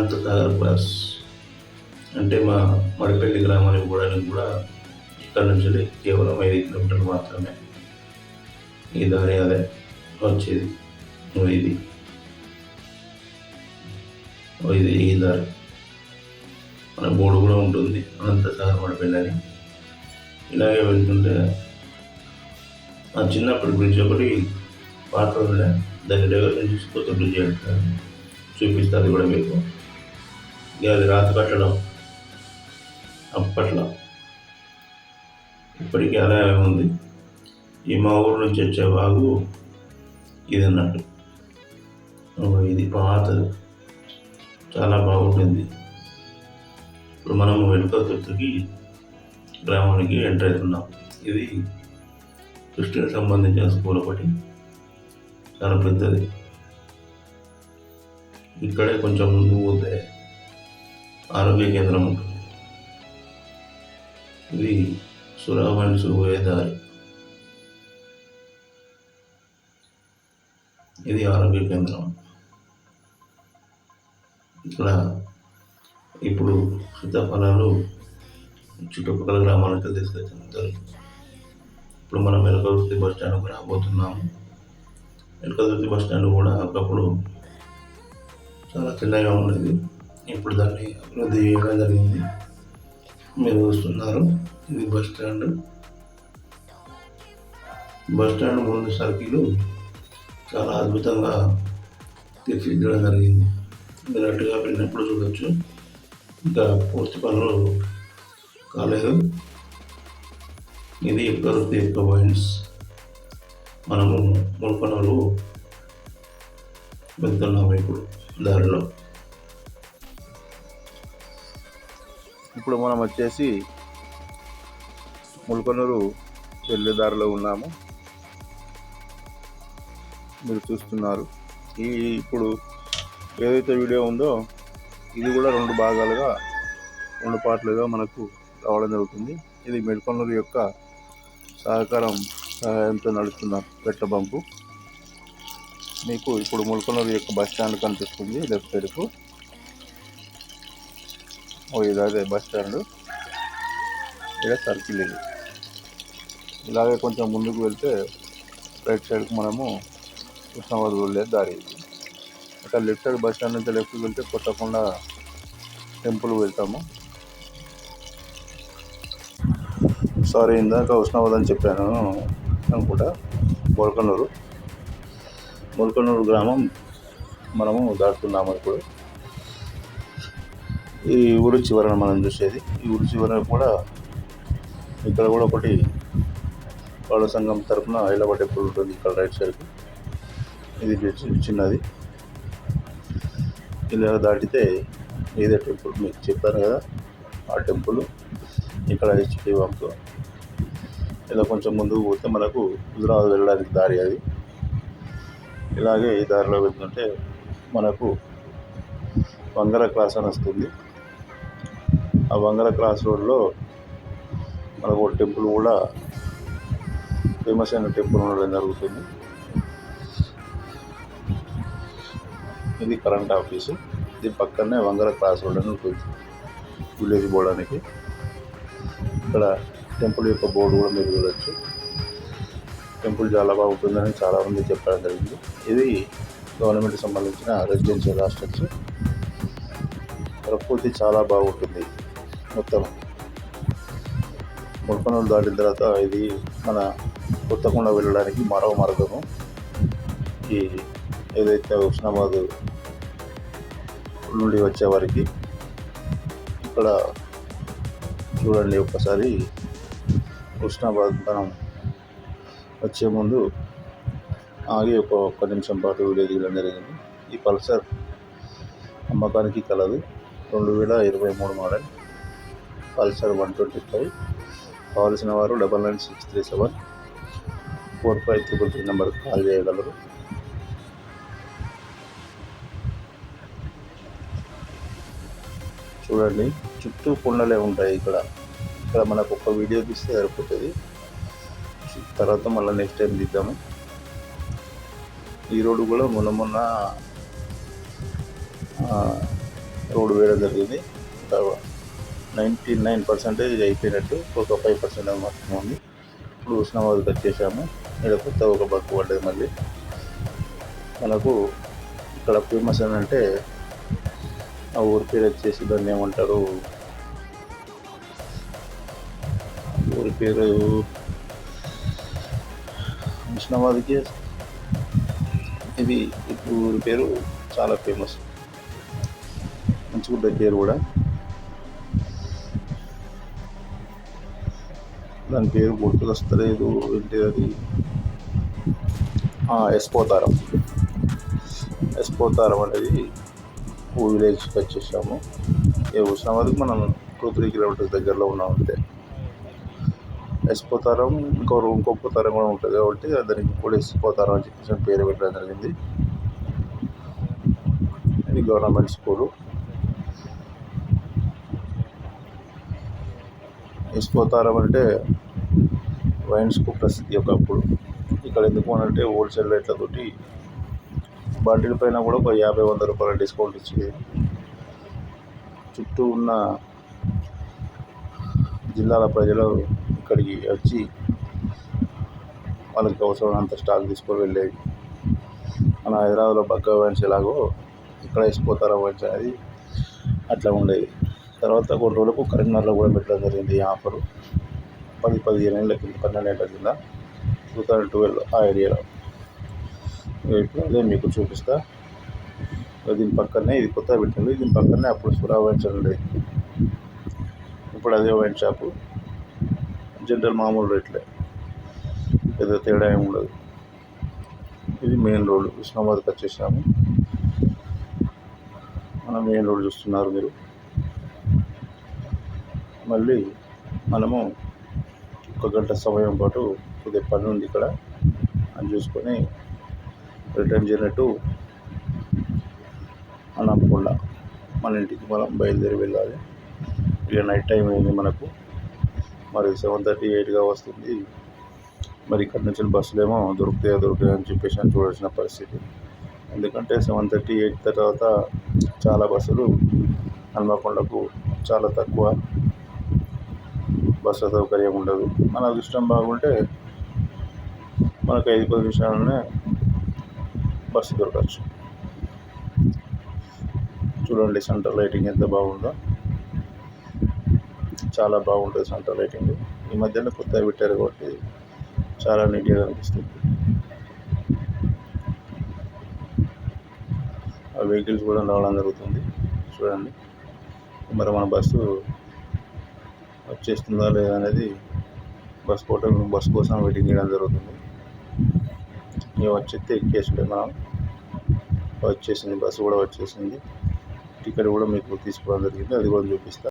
Anantasagar cross అంటే మా మడిపల్లి గ్రామానికి పోవడానికి కూడా ఇక్కడ నుంచి కేవలం 5 కిలోమీటర్లు మాత్రమే ఈ దారి అదే వచ్చేది. ఇది ఇది ఈ దారి మన బోర్డు కూడా ఉంటుంది, అనంతసాగర్ మడిపల్లి అని. ఇలాగే వెళ్తుంటే నా చిన్నప్పటి గురించి ఒకటి పాట ఉండే, దాన్ని డెవలప్మెంట్ చేసి కొత్త బ్రిడ్జ్ చూపిస్తుంది కూడా మీకు. ఇక అది రాతి కట్టడం అప్పట్లో, ఇప్పటికీ అలాగే ఉంది. ఈ మా ఊరు నుంచి వచ్చే వాగు ఇది అన్నట్టు. ఇది పాతది, చాలా బాగుంటుంది. ఇప్పుడు మనము వెనుకతుర్తికి గ్రామానికి ఎంటర్ అవుతున్నాం. ఇది క్రిస్టియన్ సంబంధించిన స్కూల్ ఒకటి, చాలా పెద్దది. ఇక్కడే కొంచెం ముందు పోతే ఆరోగ్య కేంద్రం ఉంటుంది. ఇది సురావన్స్ పోయే దారి. ఇది ఆరోగ్య కేంద్రం. ఇక్కడ ఇప్పుడు సీతాఫలాలు చుట్టుపక్కల గ్రామాలకు తీసుకొచ్చారు. ఇప్పుడు మనం వెనుకతుర్తి బస్ స్టాండ్కి రాబోతున్నాము. వెనుకతుర్తి బస్ స్టాండ్ కూడా ఒకప్పుడు చాలా చిన్నగా ఉండేది, ఇప్పుడు దాన్ని అభివృద్ధి చేయడం జరిగింది. మీరు చూస్తున్నారు, ఇది బస్ స్టాండ్. బస్ స్టాండ్ ముందు సర్కిల్ చాలా అద్భుతంగా తీర్చిదిద్దడం జరిగింది. మీరు అటుగా వెళ్ళినప్పుడు చూడవచ్చు. ఇంకా పూర్తి పనులు కాలేదు. ఇది ఎక్కరుతి యొక్క వైన్స్. మనము ముల్పనలు వెళ్తున్నాము ఇప్పుడు దారిలో. ఇప్పుడు మనం వచ్చేసి ముల్కనూరు వెళ్ళే దారిలో ఉన్నాము, మీరు చూస్తున్నారు. ఇప్పుడు ఏదైతే వీడియో ఉందో ఇది కూడా 2 భాగాలుగా 2 పార్ట్లుగా మనకు రావడం జరుగుతుంది. ఇది మెడ్కొన్నూరు యొక్క సహాయంతో నడుస్తున్న పెట్రోల్ బంకు. మీకు ఇప్పుడు ముల్కనూరు యొక్క బస్ స్టాండ్ కనిపిస్తుంది లెఫ్ట్ సైడ్కు. ఇదే బస్ స్టాండ్, ఇక్కడ సర్కిల్. ఇది ఇలాగే కొంచెం ముందుకు వెళ్తే రైట్ సైడ్కు మనము కృష్ణాబాద్ వెళ్ళే దారి. అక్కడ లెఫ్ట్ సైడ్ బస్ స్టాండ్ నుంచి లెఫ్ట్కి వెళ్తే కొత్తకొండ టెంపుల్ వెళ్తాము. సారీ, ఇందాక ఉస్నాబాద్ అని చెప్పాను అనుకుంటా. ముల్కనూరు గ్రామం మనము దాటుతున్నాము ఇప్పుడు. ఈ ఊరు చివరన మనం చూసేది. ఈ ఊరు చివరన కూడా ఇక్కడ కూడా ఒకటి వాళ్ళ సంఘం తరఫున ఐలవ టెంపుల్ ఉంటుంది ఇక్కడ రైట్ సైడ్కి. ఇది చిన్నది. ఇలా దాటితే ఇదే టెంపుల్, మీకు చెప్పాను కదా ఆ టెంపుల్. ఇక్కడ హెచ్పి వంపు. ఇలా కొంచెం ముందుకు పోతే మనకు హుజురాబాద్ వెళ్ళడానికి దారి అది. ఇలాగే ఈ దారిలో వెళ్తుంటే మనకు వంగర క్రాస్ అని వస్తుంది. ఆ వంగర క్రాస్ రోడ్లో మనకు ఒక టెంపుల్ కూడా, ఫేమస్ అయిన టెంపుల్ ఉండడం జరుగుతుంది. ఇది కరెంట్ ఆఫీసు. ఇది పక్కనే వంగర క్రాస్ రోడ్ అని ఉంటుంది విలేజ్ పోవడానికి. ఇక్కడ టెంపుల్ యొక్క బోర్డు కూడా మీరు చూడవచ్చు. టెంపుల్ చాలా బాగుంటుందని చాలామంది చెప్పడం జరిగింది. ఇది గవర్నమెంట్కి సంబంధించిన రెసిడెన్షియల్ హాస్టల్స్. ప్రకృతి చాలా బాగుంటుంది మొత్తం. ముల్కనూరు దాటిన తర్వాత ఇది మన కొత్తకొండ వెళ్ళడానికి మరో మార్గము. ఈ ఏదైతే ఉస్నాబాద్ నుండి వచ్చేవారికి ఇక్కడ చూడండి ఒక్కసారి. ఉస్నాబాద్ మనం వచ్చే ముందు ఆగి ఒక్క నిమిషం పాటు వీడియో తీయడం జరిగింది. ఈ పల్సర్ అమ్మకానికి కలదు. 2023 మోడల్ పల్సర్ 125. కావాల్సిన వారు 9963745333 నెంబర్కి కాల్ చేయగలరు. చూడండి, చుట్టూ కొండలే ఉంటాయి ఇక్కడ. మనకు ఒక వీడియో తీస్తే సరిపోతుంది. తర్వాత మళ్ళీ నెక్స్ట్ టైం తీద్దాము. ఈ రోడ్డు కూడా మొన్న రోడ్డు వేయడం జరిగింది. 99% అయిపోయినట్టు, ఒక 5% మాత్రమే ఉంది. ఇప్పుడు హుస్నాబాద్కి వచ్చేసాము. ఇక్కడ కొత్త ఒక బంక్ పడ్డది. మళ్ళీ మనకు ఇక్కడ ఫేమస్ ఏంటంటే ఆ ఊరి పేరు వచ్చేసి దాన్ని ఏమంటారు, ఊరి పేరు హుస్నాబాద్కి ఇది ఊరి పేరు చాలా ఫేమస్, మంచిగా పేరు కూడా. దాని పేరు గుర్తుకొస్తలేదు, ఏంటి అది, ఎస్పోతారం. ఎస్పోతారం అనేది విలేజ్కి వచ్చేసాము. ఈ హుస్నాబాద్కి మనం 2-3 కిలోమీటర్స్ దగ్గరలో ఉన్నాం అంతే. ఎస్పోతారం ఇంకో పోతారం కూడా ఉంటుంది కాబట్టి దానికి కూడా ఎస్పోతారం అని చెప్పేసి పేరు పెట్టడం జరిగింది. ఇది గవర్నమెంట్ స్కూలు. ఎస్పోతారం అంటే వైన్స్కు ప్రసిద్ధి ఒకప్పుడు. ఇక్కడ ఎందుకు అంటే హోల్సేల్ రేట్లతోటి బాటిల్ పైన కూడా ఒక 50-100 రూపాయల డిస్కౌంట్ ఇచ్చేది. చుట్టూ ఉన్న జిల్లాల ప్రజలు ఇక్కడికి వచ్చి వాళ్ళకి అవసరమైనంత స్టాక్ తీసుకొని వెళ్ళేది. మన హైదరాబాద్లో బగ్గా వైన్స్ ఎలాగో ఇక్కడ ఎస్పోతారం వైన్స్ అనేది అట్లా ఉండేది. తర్వాత కొన్ని రోజులకు కరీంనగర్లో కూడా పెట్టడం జరిగింది ఈ ఆఫరు. 10-15 ఏళ్ళ కింద, 12 ఏళ్ళ కింద, 2012 ఆ ఏరియాలో. ఇప్పుడు అదే మీకు చూపిస్తా. దీని పక్కనే ఇది కొత్తగా పెట్టింది. దీని పక్కనే అప్పుడు సురా వైన్స్ ఉండేది. ఇప్పుడు అదే వైన్ షాపు, జనరల్ మామూలు రేట్లే, పెద్ద తేడా ఏమి ఉండదు. ఇది మెయిన్ రోడ్. హుస్నాబాద్కి వచ్చేసాము. మన మెయిన్ రోడ్ చూస్తున్నారు మీరు. మళ్ళీ మనము 1 గంట సమయం పాటు కొద్దిగా పని ఉంది ఇక్కడ అని చూసుకొని రిటర్న్ చేయనట్టు అనకుండా మన ఇంటికి మనం బయలుదేరి వెళ్ళాలి. ఇక నైట్ టైం అయింది మనకు. మరి 7:30-8గా వస్తుంది. మరి ఇక్కడ నుంచి బస్సులేమో దొరుకుతాయో అని చెప్పేసి చూడాల్సిన పరిస్థితి. ఎందుకంటే 7:30-8 తర్వాత చాలా బస్సులు హన్మకొండకు చాలా తక్కువ, బస్సు సౌకర్యం ఉండదు. మన అదృష్టం బాగుంటే మనకు 5-10 నిమిషాలనే బస్సు దొరకచ్చు. చూడండి సెంటర్ లైటింగ్ ఎంత బాగుందో, చాలా బాగుంటుంది సెంటర్ లైటింగ్. ఈ మధ్యలో కొత్తగా పెట్టారు కాబట్టి చాలా నీట్గా కనిపిస్తుంది. ఆ వెహికల్స్ కూడా రావడం జరుగుతుంది. చూడండి మరి మన బస్సు వచ్చేస్తుందా లేదా అనేది బస్ కోసం వెయిటింగ్ చేయడం జరుగుతుంది. ఇక వచ్చేస్తే ఎక్కేస్తుంటే మనం వచ్చేసింది, బస్సు కూడా వచ్చేసింది. టికెట్ కూడా మీకు తీసుకోవడం జరిగింది, అది కూడా చూపిస్తాను.